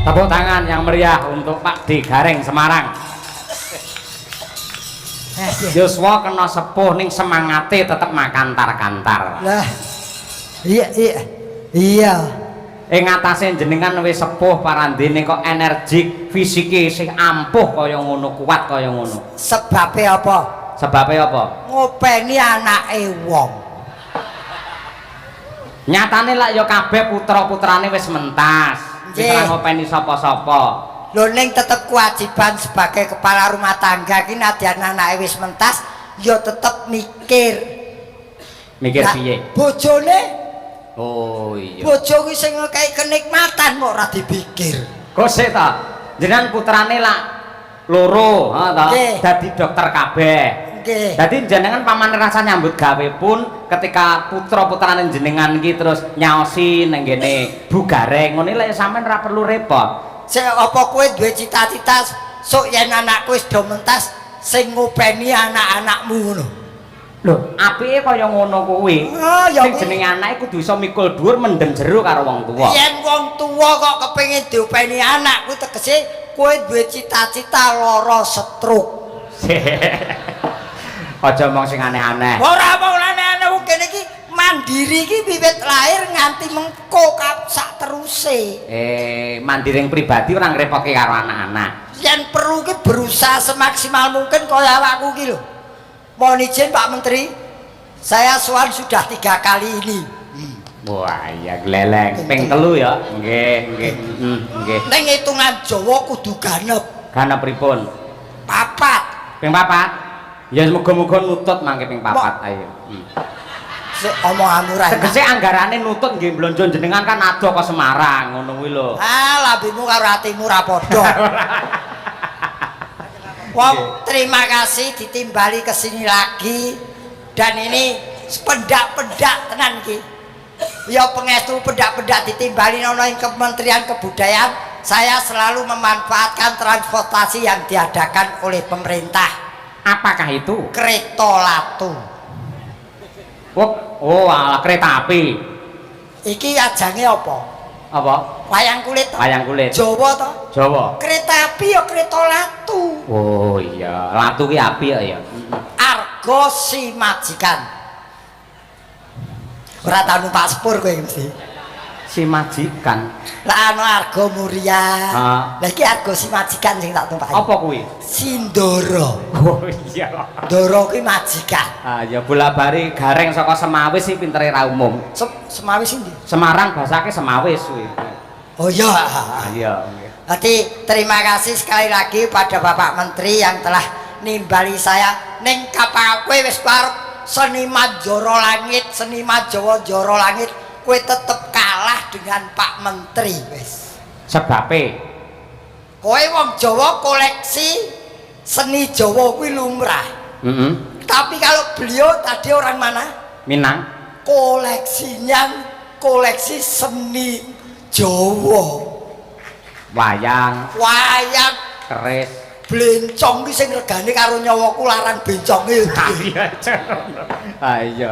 Tepuk tangan yang meriah untuk Pak D Gareng Semarang. Yuswa kena sepuh ning semangate tetep makantar-kantar. Lah. Iya. Ing atase jenengan wis sepuh parandene kok energik, fisike sing ampuh kaya ngono, kuat kaya ngono. Sebabe apa? Sebabe apa? Ngopeni anake wong. Nyatane lak ya kabeh putra-putrane wis mentas. Wis ora ngopeni sapa-sapa. Lho ning tetep kewajiban sebagai kepala rumah tangga ki nadyan anake wis mentas ya tetep mikir. Mikir piye? Bojone? Oh iya. Bojo ki sing ngekeki kenikmatan kok ora dipikir. Kok sik ta? Jenengan putrane lak loro, ha ta? Dadi dokter kabeh. Nggih. Dadi jenengan paman rasa nyambut gawe pun ketika putra-putrane jenengan iki terus nyaosi nang ngene Bu Gareng ngene lek sampean ora perlu repot. Sik apa kowe duwe cita-cita sok yen anakku wis do mentas sing ngopeni anak-anakmu ngono. Lho, apike kaya ngono kuwi. Oh, ya sing jenenge anake kudu iso mikul dhuwur mendem jero karo wong tuwa. Yen wong tuwa kok kepengin diopeni anak kuwi tegese kowe duwe cita-cita lara stroke. Aja omong sing aneh-aneh. Ora omong aneh-aneh wong kene iki mandiri iki wiwit lahir nganti mengko sak teruse. Mandiri yang pribadi ora ngrepotke karo anak-anak. Yen perlu ki berusaha semaksimal mungkin kaya awakku ki lho. Mohon izin Pak Menteri, saya sowan sudah 3 kali ini. Wah iya gleleng, ping 3 ya. Nggih. Ning hitungan Jawa kudu ganep. Ganep pripun? 4. Ping 4. Ya muga-muga nutut mangke ping 4 ayo. Sik omonganmu ra. Tegese anggarane nutut nggih blonjo jenengan kan ado ke Semarang ngono kuwi lho. Ah, lambemu karo atimu ra padha. Wong terima kasih ditimbali ke sini lagi dan ini pendak-pendak tenan iki. Ya pengestu pendak-pendak ditimbali ana ing Kementerian Kebudayaan, saya selalu memanfaatkan transportasi yang diadakan oleh pemerintah. Apakah itu? Kereta Latu. Oh, ala kereta api. Iki ajange apa? Apa? Wayang kulit toh? Wayang kulit. Jawa toh? Jawa. Kereta api ya kereta Latu. Oh iya, Latu ki api ya. Argo si majikan. Ora tau numpak sepur kowe mesti. Si majikan. Lah ana Argo Muria. Lah iki Argo si majikan sing tak tumpaki. Apa kuwi? Sindoro. Oh iya. Ndoro kuwi majikan. Ah ya bola-bali Gareng saka Semawis sih pintere ra umum. Semawis ndi? Semarang basake Semawis kuwi. Oh iya. Iya. Jadi terima kasih sekali lagi pada Bapak Menteri yang telah nimbali saya ning kapal kowe wis arep seniman Joro Langit, seniman Jawa Joro Langit, kowe tetep kalah dengan Pak Menteri wis. Sebabe Kowe wong Jawa koleksi seni Jawa kuwi lumrah. Tapi kalau beliau tadi orang mana? Minang. Koleksinya koleksi seni Jawa. Wayang, keris, blencong ki sing regane karo nyawaku larang benconge. Iya.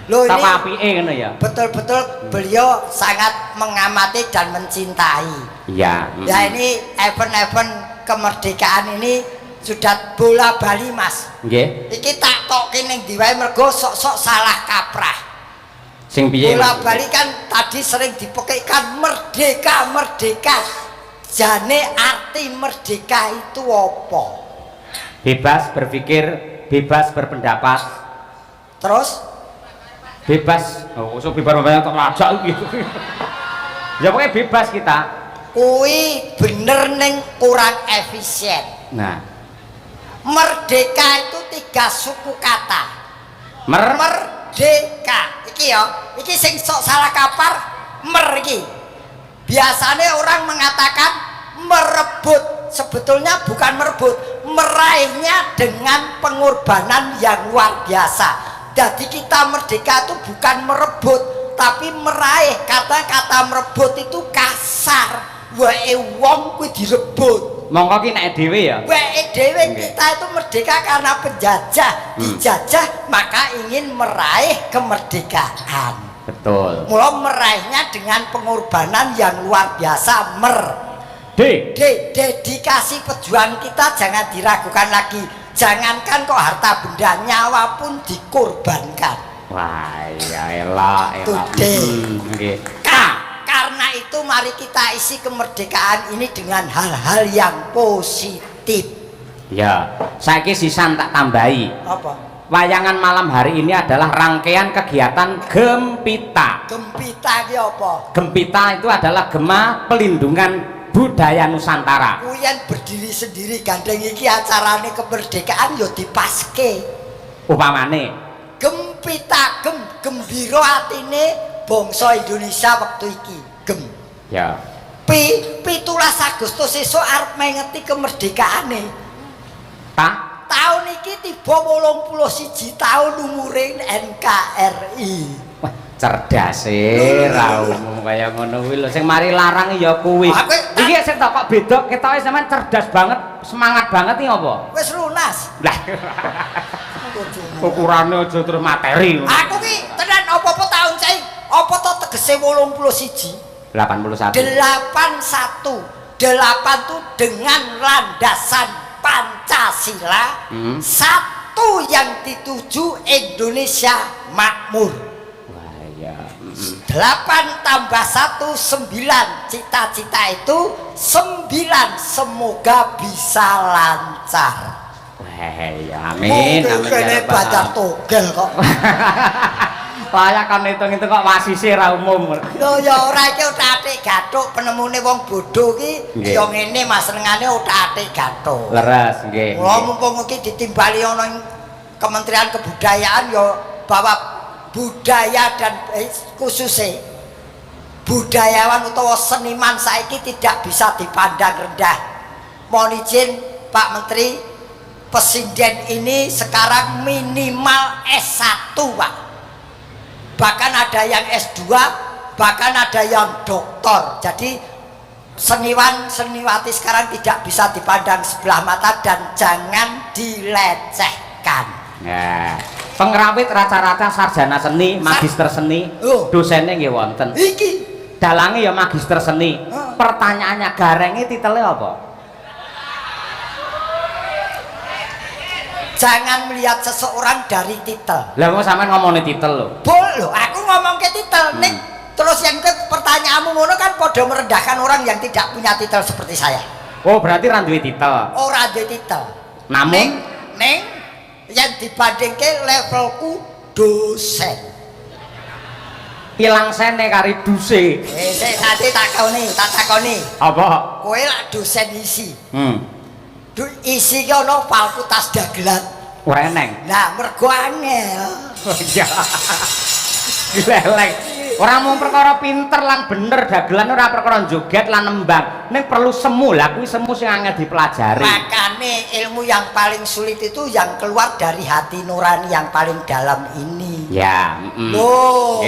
Lho ini apa apike ngono ya? Betul-betul beliau sangat mengamati dan mencintai. Iya. Ya ini event-event kemerdekaan ini sudah bola bali Mas. Nggih. Iki tak tokke ning ndi wae mergo sok-sok salah kaprah. Sing piye? Bola bali kan tadi sering dipekikkan merdeka, merdeka. Jane arti merdeka itu apa? Bebas berpikir, bebas berpendapat. Terus bebas. Oh, usah bebas banyak terlajak gitu. Ya pokoknya bebas kita. Kui bener neng kurang efisien. Nah, merdeka itu 3 suku kata. Merdeka. Iki ya, iki sing sok salah kapar mer iki. Biasanya orang mengatakan merebut, sebetulnya bukan merebut, meraihnya dengan pengorbanan yang luar biasa. Jadi kita merdeka itu bukan merebut, tapi meraih. Kata-kata merebut itu kasar. Wae wong kuwi direbut. Monggo ki nek dhewe ya. Wae dhewe kita itu merdeka karena penjajah, dijajah maka ingin meraih kemerdekaan. Betul. Mula meraihnya dengan pengorbanan yang luar biasa Dedikasi pejuang kita jangan diragukan lagi. Jangankan kok harta benda, nyawa pun dikorbankan. Wah, ya elok. Nggih. Karena itu mari kita isi kemerdekaan ini dengan hal-hal yang positif. Ya, saiki sisan tak tambahi. Apa? Wayangan malam hari ini adalah rangkaian kegiatan Gempita. Gempita iki apa? Gempita itu adalah Gema Pelindungan Budaya Nusantara. Kuyen berdiri sendiri gandeng iki acarane kemerdekaan yo dipaske. Upamane Gempita gembira atine bangsa Indonesia waktu iki. Gem. ya 17 Agustus esuk arep mengeti kemerdekaane. Tahun iki tiba 81 tahun umure NKRI. Wah, cerdas raumu kaya ngono kuwi lho sing mari larang ya kuwi. Iki sing tak kok beda ketoke sampean cerdas banget, semangat banget iki apa? Wis lunas. Lah. Ukurane aja terus materi. Aku ki tenan apa-apa tahun saiki. Apa to tegese 81? 81. 81 tuh dengan landasan Pancasila. Satu yang dituju Indonesia makmur. Wah ya. 8 tambah 1 9. Cita-cita itu 9. Semoga bisa lancar. Wah ya amin. Kene baca togel kok. Kaya kan hitung-hitung kok wasise ra umum. Lho ya ora iki otak-atik gathuk penemune wong bodho ki ya ngene Mas senengane otak-atik gathuk. Leres nggih. Mula mumpung iki ditimbali ana ing Kementerian Kebudayaan ya bahwa budaya dan khususnya budayawan utawa seniman saiki tidak bisa dipandang rendah. Mohon izin Pak Menteri, presiden ini sekarang minimal S1 Pak. Bahkan ada yang S2, bahkan ada yang doktor. Jadi seniwan seniwati sekarang tidak bisa dipandang sebelah mata dan jangan dilecehkan. Ya, pengrawit rata-rata sarjana seni, magister seni, dosennya nggih wonten. Iki dalange ya magister seni. Pertanyaannya garenge titelnya apa? Jangan melihat seseorang dari titel. Lah kok sampean ngomongin titel lho. Lho, aku ngomong ke titel ning terus yang ke pertanyaanmu ngono kan padha merendahkan orang yang tidak punya titel seperti saya. Oh, berarti ra duwe titel. Ora duwe titel. Namun ning yang dibandingke levelku dosen. Ilang sene kari duse. Sik tadi tak takoni. Apa? Kowe lak dosen isi. Isi ki ana fakultas dagelan. Ora eneng. Nah, mergo angel. Iya. Leleng. Ora mung perkara pinter lan bener dagelan ora perkara joget lan nembang. Ning perlu semu. Lah kuwi semu sing angel dipelajari. Makane ilmu yang paling sulit itu yang keluar dari hati nurani yang paling dalam ini. Ya, Loh.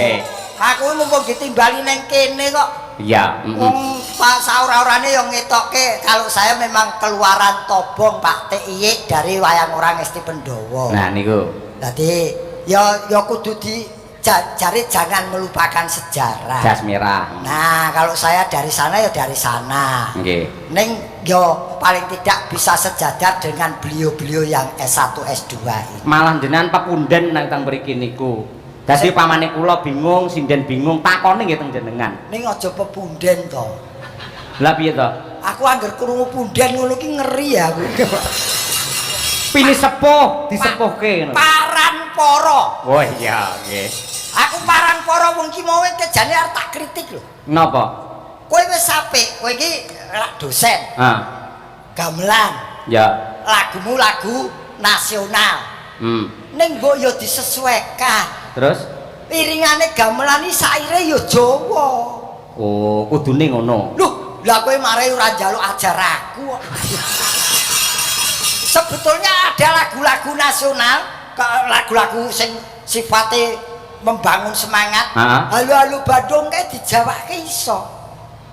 Aku mumpung ditimbali neng kene kok. Iya, Wong Pak saura-urane yang ngetokke kalau saya memang keluaran tobong Pak TIY dari wayang orang Esti Pendowo. Nah niku. Jadi ya kudu cari jangan melupakan sejarah. Jas merah. Nah, kalau saya dari sana ya dari sana. Nggih. Ning yo paling tidak bisa sejajar dengan beliau-beliau yang S1 S2 ini. Malah jenengan pepunden nang teng mriki niku. Dadi pamane kula bingung, sinden bingung, takone nggih teng jenengan. Ning aja pepunden to. Lah piye to? Aku anggar krungu punden ngono ki ngeri aku. Pilih sepuh, disepuhke ngono. Paranpara. Oh iya, nggih. Aku paranpara wong ki mau kejane arep tak kritik lho. Napa? Kowe wis apik, kowe iki lak dosen. Gamelan. Ya. Lagumu lagu nasional. Ning mbok yo disesuaikan. Terus iringane gamelan iki saire yo Jawa. Oh, kudune ngono. Loh, lah kowe mare ora njaluk ajar aku. Sebetulnya ada lagu-lagu nasional, lagu-lagu sing sifatnya membangun semangat. Halo-halo Bandung kae dijawake iso.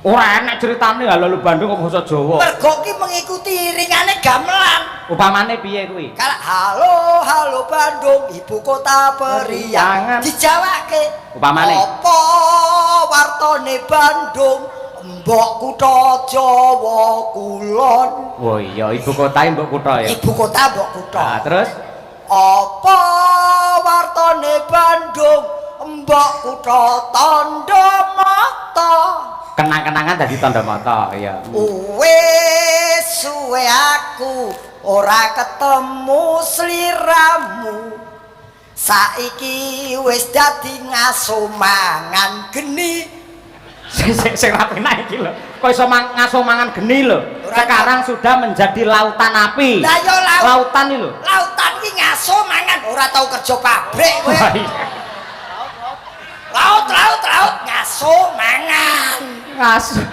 Ora enak ceritane halo-halo Bandung kok basa Jawa. Mergo ki mengikuti iringane gamelan. Upamane piye kuwi? Kalau halo Bandung ibu kota periangan dijawake. Upamane apa wartone Bandung mbok kutha Jawa Kulon. Oh iya, ibu kotae mbok kutha ya. Ibu kota mbok kutha. Nah, terus apa wartane Bandung mbok kutha Tandamata. kenang-kenangan dadi tanda mata iya. Wis suwe aku ora ketemu sliramu. Saiki wis dadi ngaso mangan geni. Sing rapenak iki lho. Kok iso ngaso mangan geni lho. Sekarang sudah menjadi lautan api. Lah yo lautan iki lho. Lautan iki ngaso mangan ora tau kerja pabrik kowe. Laut ngaso mangan. Ngaso.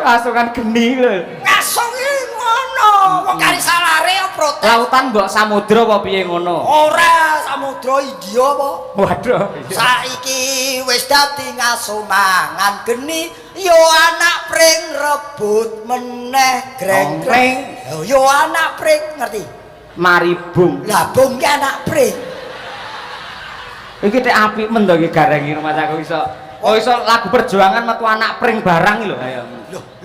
Ngaso kan geni lho. Ngaso iki ngono. Wong kari salare yo protes. Lautan mbok samudra apa piye ngono? Ora samudra India apa? Waduh. Saiki wis dadi ngaso mangan geni yo anak pring rebut meneh greng-greng. Yo anak pring ngerti? Mari bung. Lah bung ki anak pring. Iki tek apik men to iki gareng iki Mas aku iso. Oh iso lagu perjuangan metu anak pring barang lho ayo.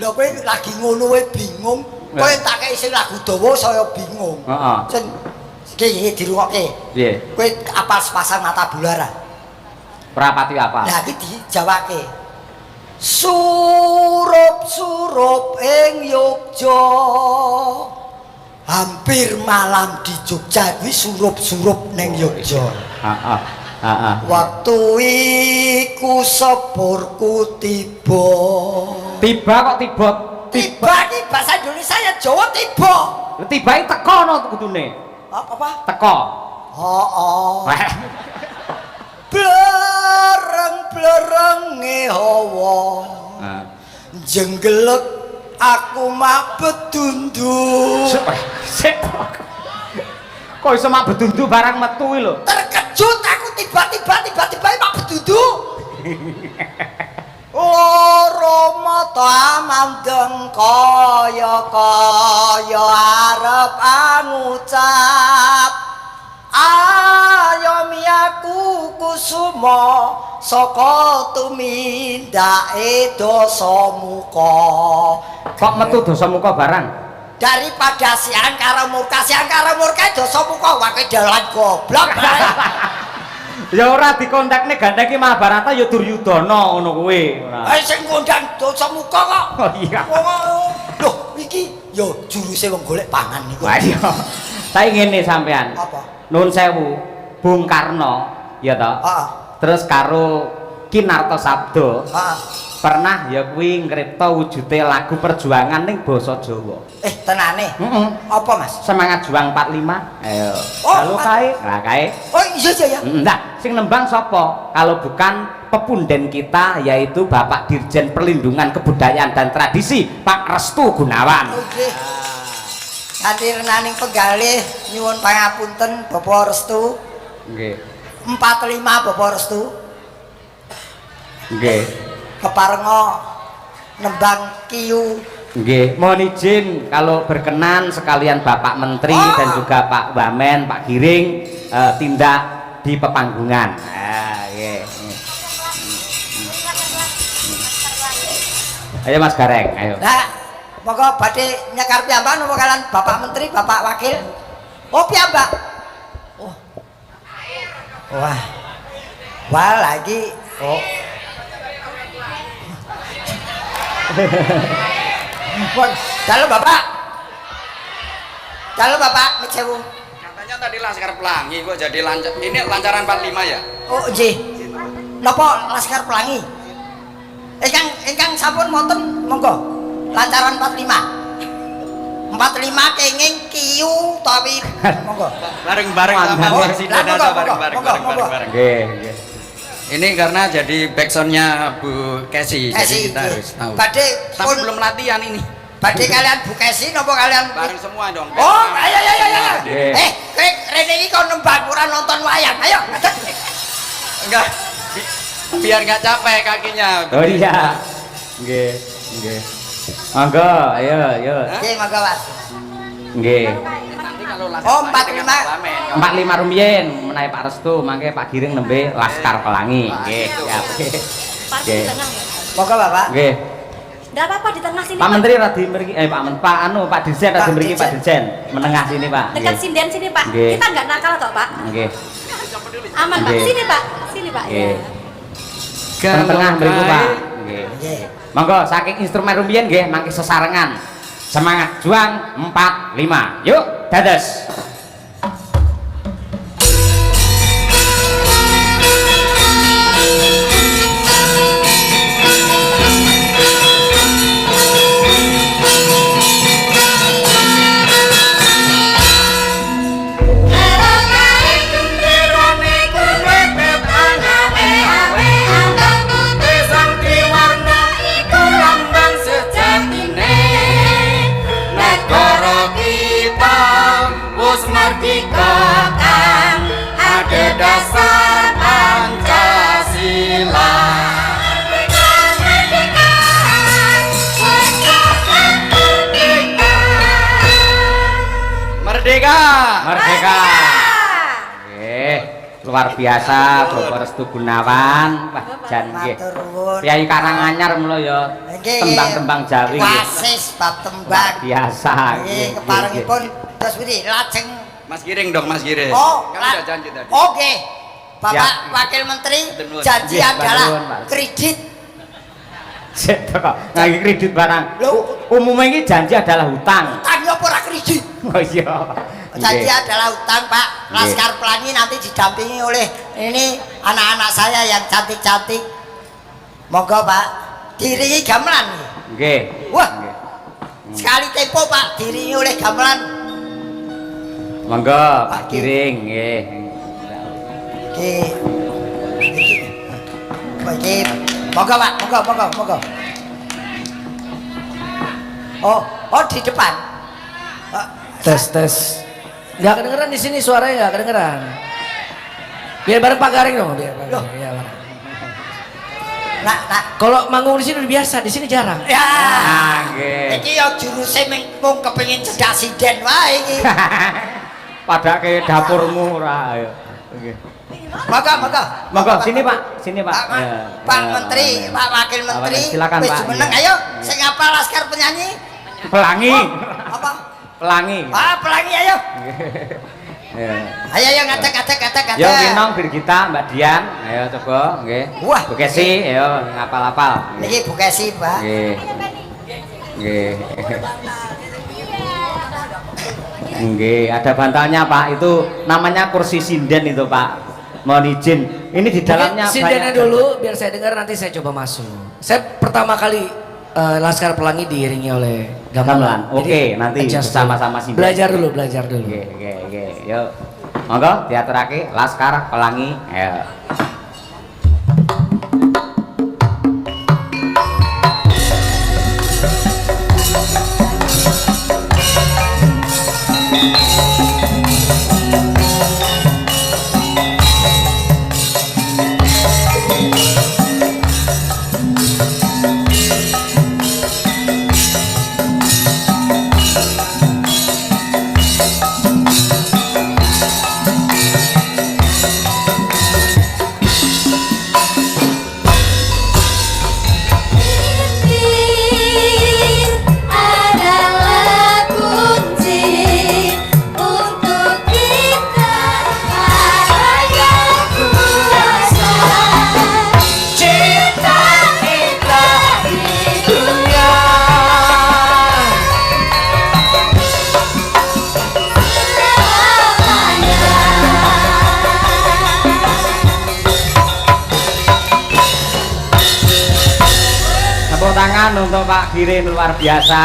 Lho kowe lagi ngono wae bingung. Kowe tak kei sing lagu dawa saya bingung. Heeh. Sing iki dirungokke. Piye? Kowe apal sepasang mata bulara. Prapati apa? Lah iki dijawake. Surup-surup ing Yogya. Hampir malam di Jogja kuwi surup-surup ning Yogya. Heeh. Waktu iku sepurku tiba. Tiba kok tiba? Tiba iki bahasa Indonesia ya Jawa tiba. Tiba iki teko no kudune. Apa? Teko. Heeh. Blereng-blerenge hawa. Jenggelek aku mak bedundu. Sik. Kok iso mak bedundu barang metu iki lho. Terkejut aku tiba-tiba mak bedundu. Loro mata mandeng kaya arep ngucap. Ayo miyaku kusuma saka tumindake dosa muka. Kok metu dosa muka barang? Daripada siang karo murka dosa muka wae dalan goblok. Ya ora dikontakne gandeng iki Mahabharata ya Duryudana ngono kuwi. Ora. Sing ngundang dosa muka kok. Oh iya. Loh iki yo juruse wong golek pangan niku. Wah iya. Saiki ngene sampean. Apa? Nuwun sewu, Bung Karno, ya toh. Heeh. Terus karo Kinarto Sabdo. Heeh. Pernah ya kuwi ngripta wujude lagu perjuangan ning basa Jawa. Tenane. Apa Mas? Semangat juang 45. Ayo. Oh, Lalu kae, lah kae. Oh iya ya. Enggak, sing nembang sapa? Kalau bukan pepunden kita yaitu Bapak Dirjen Perlindungan Kebudayaan dan Tradisi Pak Restu Gunawan. Oke. Kanthi renaning penggalih nyuwun pangapunten Bapak Restu. Nggih. 45 Bapak Restu. Nggih. Keparenga nembang kiyu. Nggih, mohon izin kalau berkenan sekalian Bapak Menteri dan juga Pak Wamen, Pak Giring tindak di pepanggungan. Ah, nggih. Ayo Mas Gareng, ayo. Nah, monggo badhe nyekar piyambak napa kalian Bapak Menteri, Bapak Wakil. Oh, piyambak. Oh. Wah. Wah, lagi. Oh. Dalam Bapak. Dalam Bapak, Mitsewu. Katanya tadi Laskar Pelangi kok jadi ini lancaran 45 ya? Oh, nggih. Napa Laskar Pelangi? Ingkang sampun wonten monggo. Lancaran 45. 45 kenging kiyu tapi monggo. Bareng-bareng sama Presiden ada bareng-bareng. Nggih, nggih. Ini karena jadi backsoundnya Bu Kesi, jadi kita harus tahu. Badhe Tapi belum latihan ini. Badhe kalian Bu Kesi napa kalian Bareng semua dong. Oh, ayo. Nggih. Kowe rene iki kon nembang ora nonton wayang. Ayo. Enggak. Biar nggak capek kakinya. Oh iya. Nggih, nggih. Monggo, ayo. Nggih, monggo, Mas. Nggih. Nanti kalau Oh, 45. 45 rumiyin menawi Pak Restu, mangke Pak Giring nembe Laskar Pelangi. Nggih, siap. Nggih. Monggo Bapak. Nggih. Enggak apa-apa di tengah sini. Pak Menteri radi mriki Pak Dirjen radi mriki Pak Dirjen. Menengah sini, Pak. Dekat Nggih. sinden sini, Pak. Nggih. Kita enggak nakal kok, Pak. Nggih. Aman, Pak. Nggih. Sini, Pak. Sini, Pak. Nggih. Ya. Tengah mriku, Pak. Nggih. Nggih. Monggo saking instrumen rumiyin nggih mangke sesarengan. Semangat juang 4 5. Yuk, dados. Dasar Pancasila. Merdeka. Merdeka. Nggih, luar biasa Bapak Restu Gunawan. Wah, jan nggih. Matur nuwun. Kyai Karanganyar mula ya. Nggih, Tembang-tembang Jawi nggih. Wasis bab tembang. Biasa. Nggih, keparengipun terus wingi lajeng Mas Giring dong, Mas Giring. oh, Kan udah janji tadi. Oke. Bapak Ya. Wakil Menteri Tenun. janji Nggih, adalah Pak Nuwun, Pak. kredit. Sik kok ngangge kredit barang. Lho. Umumnya ini janji adalah hutang. Utang apa ora kredit? Oh iya. Janji Nggih. adalah utang, Pak. Laskar Pelangi nanti didampingi oleh ini anak-anak saya yang cantik-cantik. Monggo, Pak. Diringi gamelan. Nggih. Wah. Nggih. Sekali tempo, Pak, diringi oleh gamelan. Monggo Pak Pak Giring nggih. Oke. Oke. Monggo, Pak. Monggo. Oh, di depan. Oh, Tes. Nggak kedengeran di sini suaranya nggak kedengeran. Biar bareng Pak Garing dong, biar bareng. Loh. Ya, bareng. Nah. Kalau manggung di sini udah biasa, di sini jarang. Ya. Ah, nggih. Iki ya juruse mung kepengin cedak sinden wae iki. Padake dapurmu ora ayo. Nggih. Monggo sini Pak, sini Pak. Pak, Ya, Pak ya, Menteri, ya. Pak Wakil Menteri. Silakan wis Pak. jumeneng, Iya. ayo sing ngapal laskar penyanyi. Pelangi. Apa? Pelangi. Ah, pelangi ayo. Ya. Ayo ngatek. Yo Kinong Birgita, Mbak Dian, ayo coba nggih. Wah. Bu Kesi, ayo ngapal-apal. Niki Bu Kesi, Pak. Nggih. Nggih. Nggih, ada bantalnya Pak. Itu namanya kursi sinden itu Pak. Mohon izin. Ini di dalamnya Mungkin sindennya dulu, biar saya dengar nanti saya coba masuk. Saya pertama kali Laskar Pelangi diiringi oleh gamelan. Gamelan. Oke, nanti adjust bersama-sama dulu. sinden. Belajar dulu. Nggih. Yuk. Monggo diaturake Laskar Pelangi. Ayo. Adalah kunci untuk kita raya kuasa cinta kita di dunia Tepuk tangan untuk Pak Giring luar biasa,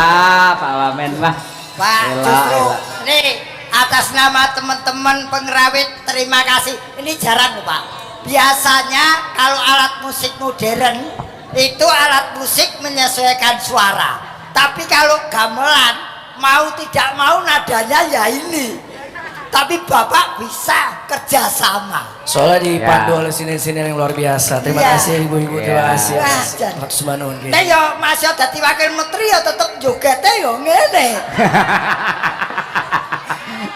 Pak Wamen. Wah. Pak, Elah, justru elah. nih atas nama teman-teman pengrawit terima kasih. Ini jarang loh, Pak. Biasanya kalau alat musik modern itu alat musik menyesuaikan suara. Tapi kalau gamelan mau tidak mau nadanya ya ini. Tapi Bapak bisa kerjasama. Soalnya dipandu Ya. oleh sini-sini yang luar biasa. Terima Iya. kasih ibu-ibu, terima Ya. kasih. Wah, Jan. Matur sumanun. Nek yo masih dadi wakil menteri ya tetep jogete yo ngene.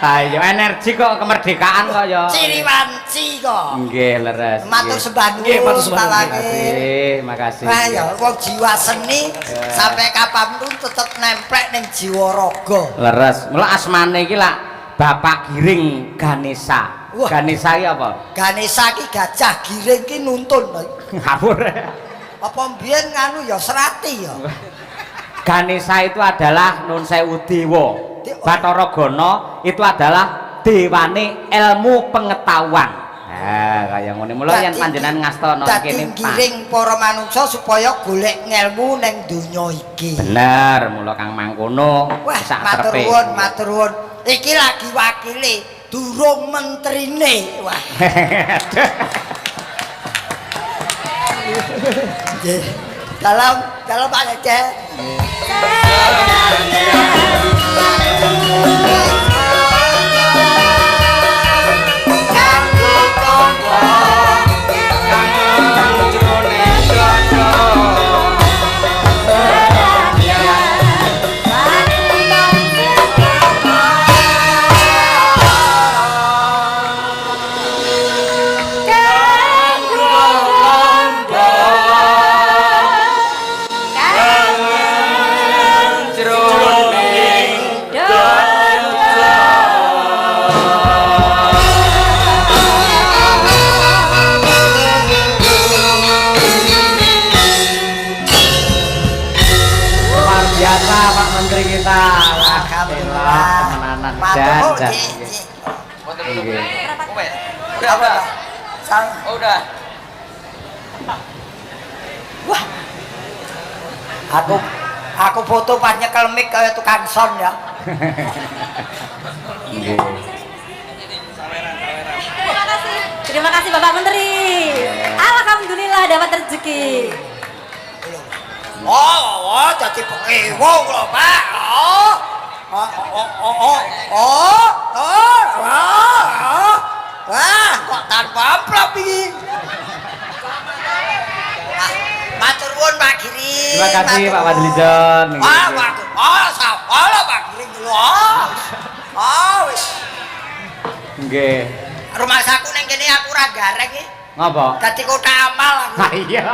Ayo energi kok kemerdekaan kok ya. Ciriwanci kok. Nggih, leres. Matur sembah nuwun. Nggih, matur sembah nuwun. Makasih, makasih. Wah ya wong jiwa seni sampai kapanpun tetep nemplek ning jiwa raga. Leres. Mula asmane iki lak Bapak Giring Ganesha. Wah. Ganesha iki apa? Ganesha ki gajah giring ki nuntun. Ngawur. Apa mbiyen nganu ya serati ya. Ganesha itu adalah Nun Sewu Dewa. Bathara Gana itu adalah dewane ilmu pengetahuan. Nah, kaya ngene mula yen panjenengan ngastana kene Pak. Giring para manungsa supaya golek ngelmu ning donya iki. Bener, mula Kang mangkono Wah, sak matur trepe. nuwun, matur nuwun. Iki lagi wakile, durung menterine. Wah. Nggih. Dalam Pak Leceh. Luar biasa Pak Menteri kita. Alhamdulillah temenanan jajan. Nggih. Udah apa? Sang. Oh, udah. Wah. Aku foto pas nyekel mic kaya tukang son ya. Nggih. Terima kasih Bapak Menteri. Alhamdulillah dapat rezeki. Oh, jadi pengewo lho, Pak. Wah, kok tanpa amplop iki. Matur nuwun Pak Giri. Terima kasih Pak Fadlijon. Wah, bagus. Sapa lah Pak Giri lho. Wis. Nggih. Rumah saku ning kene aku ora gareng iki. Ngapa? Dadi kota amal aku. Nah iya.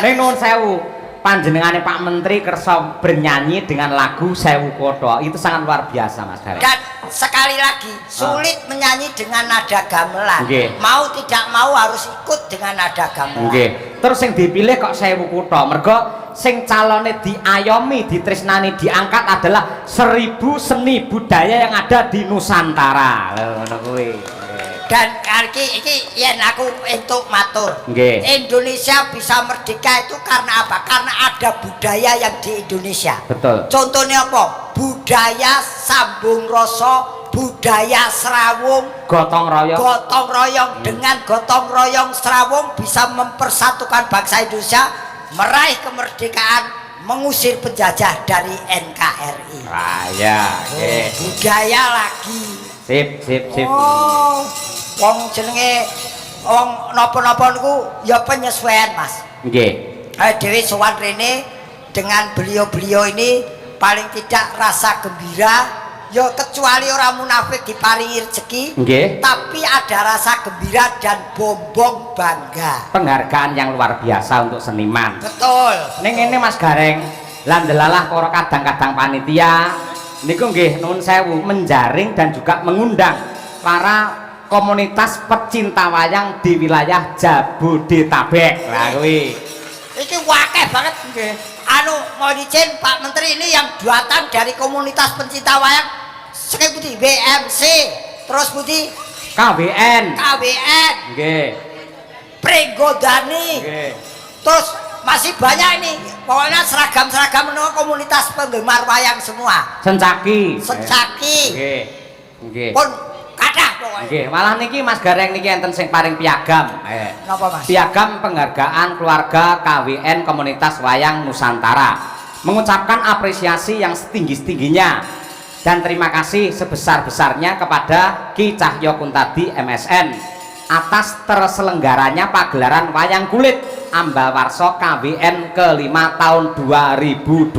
Ning nuwun sewu. Panjenengane Pak Menteri kersa bernyanyi dengan lagu Sewu Koto. Itu sangat luar biasa Mas Gareng. Dan sekali lagi sulit menyanyi dengan nada gamelan. Nggih. Mau tidak mau harus ikut dengan nada gamelan. Nggih. Terus sing dipilih kok Sewu Kutha. Mergo sing calone diayomi, ditresnani, diangkat adalah 1000 seni budaya yang ada di Nusantara. Lho ngono kuwi. Dan iki yen aku entuk matur. Nggih. Indonesia bisa merdeka itu karena apa? Karena ada budaya yang di Indonesia. Betul. Contohnya apa? Budaya sambung rasa, budaya serawung, Gotong royong. gotong royong. Dengan gotong royong serawung bisa mempersatukan bangsa Indonesia, meraih kemerdekaan, mengusir penjajah dari NKRI. Raya. Nggih. Budaya lagi. Sip, sip, sip. Oh, wong jenenge wong napa-napa niku ya penyesuaian, Mas. Nggih. Dhewe sowan rene dengan beliau-beliau ini paling tidak rasa gembira, ya kecuali orang munafik diparingi rezeki, Nggih. tapi ada rasa gembira dan bombong bangga. Penghargaan yang luar biasa untuk seniman. Betul. Ning ini Mas Gareng, lan delalah para kadang-kadang panitia niku nggih nuwun sewu menjaring dan juga mengundang para komunitas pecinta wayang di wilayah Jabodetabek. Lah kuwi. Iki wakeh banget. Nggih. Anu mau izin Pak Menteri ini yang buatan dari komunitas pencinta wayang sing putih BMC, terus putih KWN. KWN, Nggih. Pringgodani, Nggih. terus masih banyak ini. Pokoknya seragam-seragam komunitas penggemar wayang semua. Sencaki. Sencaki. Nggih. Nggih. Pun kathah pokoknya. Nggih, malah niki Mas Gareng niki enten sing paring piagam. Napa Mas? Piagam penghargaan keluarga KWN Komunitas Wayang Nusantara. Mengucapkan apresiasi yang setinggi-tingginya dan terima kasih sebesar-besarnya kepada Ki Cahyo Kuntadi MSN atas terselenggaranya pagelaran wayang kulit Ambawarsa KWN ke-5 tahun 2026.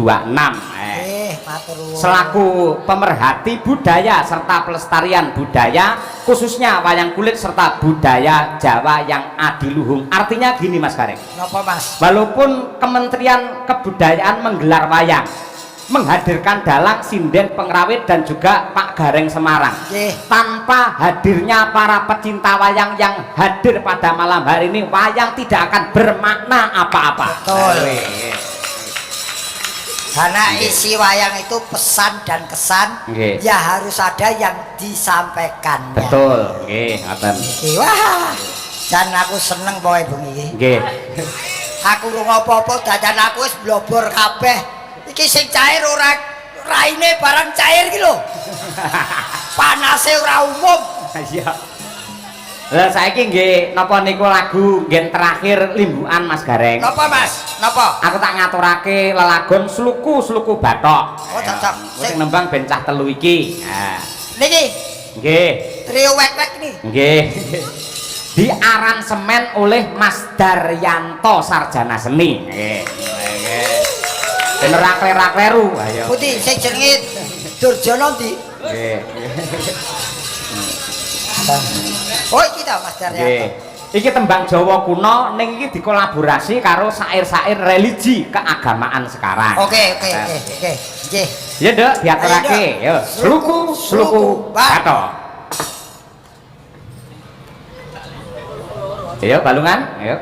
Matur nuwun. Selaku pemerhati budaya serta pelestarian budaya khususnya wayang kulit serta budaya Jawa yang adiluhung. Artinya gini Mas Gareng, Napa Mas? walaupun Kementerian Kebudayaan menggelar wayang, menghadirkan dalang, sinden, pengrawit dan juga Pak Gareng Semarang, Nggih. tanpa hadirnya para pecinta wayang yang hadir pada malam hari ini, wayang tidak akan bermakna apa-apa. Betul. Karena isi wayang itu pesan dan kesan, Nggih. ya harus ada yang disampaikan. Betul, nggih, ngoten. Wah, dan aku seneng pokoke bengi iki. Nggih. Aku ora apa-apa dadan aku wis blobor kabeh. Iki sing cair ora raine barang cair iki lho. Panase ora umum. Iya. Lah saiki nggih napa niku lagu nggih terakhir limbukan Mas Gareng. Napa Mas? Napa? Aku tak ngaturake lelagon sluku-sluku bathok. Oh, cocok. Sing nembang ben cah telu iki. Nah, Niki nggih. trio wek-wek ini. Nggih. Di aransemen oleh Mas Daryanto Sarjana Seni. Nggih. Nggih. Ben ora kleru. Ayo. Putih sing jenenge Durjono ndi? Nggih. Oh, iki ta Mas Daryanto. Nggih. Iki tembang Jawa kuno ning iki dikolaborasi karo syair-syair religi keagamaan sekarang. Oke. Nggih. Ya Nduk, diaturake. Yo, sluku bathok. Ayo balungan, ayo.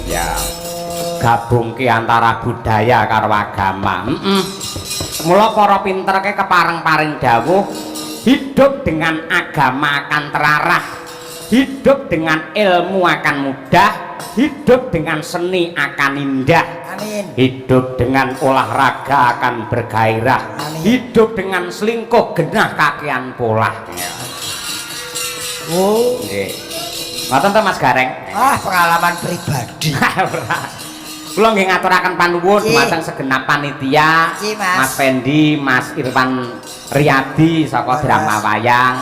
Ya gabung ke antara budaya karo agama. Mula para pinter ke kepareng-paring dawuh, hidup dengan agama akan terarah, hidup dengan ilmu akan mudah, hidup dengan seni akan indah, Amin. hidup dengan olahraga akan bergairah, Amin. hidup dengan selingkuh genah kakean pola. Oh, Nggih. Ngoten to Mas Gareng? pengalaman pribadi. Kula nggih ngaturaken panuwun Nggih. dumateng segenap panitia, Nggih, Mas. Mas Fendi, Mas Irfan Riyadi saka Leres. drama wayang,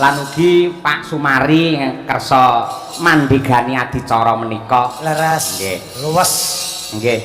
lan ugi Pak Sumari kersa mandhegani adicara menika. Leres. Nggih. Luwes. Nggih.